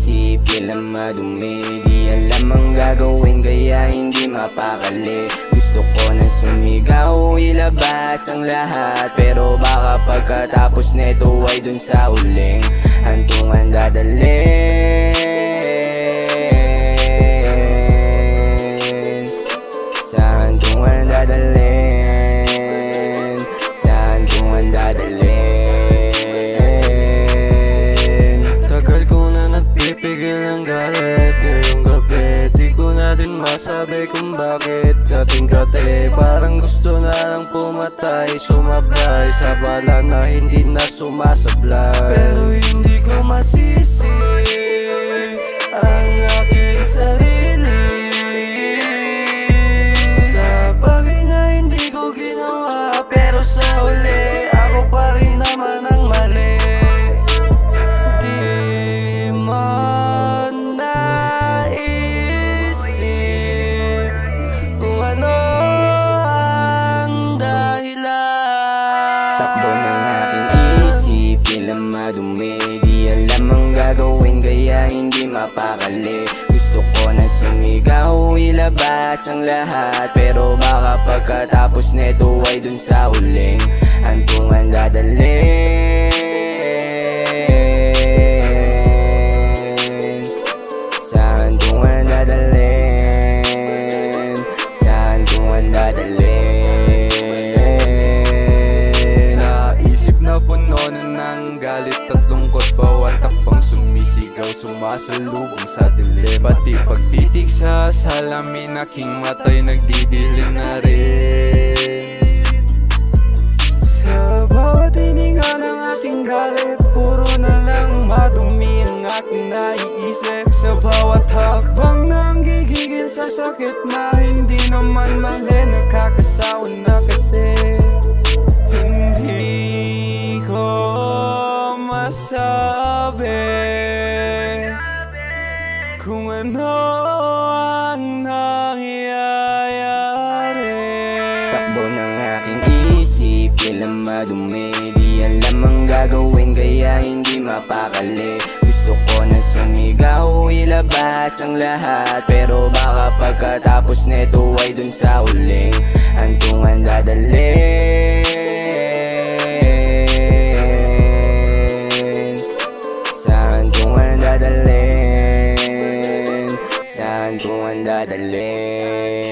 isip, kailan madumi. Di alam ang gagawin kaya hindi mapakali. Gusto ko na sumigaw, ilabas ang lahat, pero baka pagkatapos neto ay dun sa uling hantungan dadalhin. Sa hantungan dadalhin, sa hantungan dadalhin. Tagal ko na nagpipigil ng galit ngayong gabi, di ko na din masabi kung bakit kating-kate. Parang gusto na lang pumatay, sumabay sa bala na hindi na sumasablay. Pero hindi ko masisi ang aking sarili sa bagay na hindi ko ginawa, pero sa uli ako pa rin naman ang mali. Di man naisip kung ano ang dahilan. Takbo ng aking isip, kailan madumi. Di alam ang gagawin kaya hindi mapakali. Gusto ko na sumigaw, ilabas ang lahat, pero baka pagkatapos neto ay dun sa uling hantungan dadalhin. Sa hantungan dadalhin, sa hantungan dadalhin. Sa isip na puno na ng galit at lungkot, bawat takbang sumisigaw, sumasalubong sa dilim. Pati pagtitig sa salamin, aking mata'y nagdidilim na rin. Sa bawat hininga ng aking galit, puro na lang madumi ang aking naiisip. Sa bawat hakbang nang gigigil sa sakit na hindi naman mali, nakakasawa na kasi. Hindi ko masabi kung ano ang nangyayari. Takbo ng aking isip, kailan madumi. Di alam ang gagawin kaya hindi mapakali. Gusto ko na sumigaw, ilabas ang lahat, pero baka pagkatapos neto ay dun sa uling hantungan dadalhin. Sa hantungan dadalhin, sa hantungan dadalhin.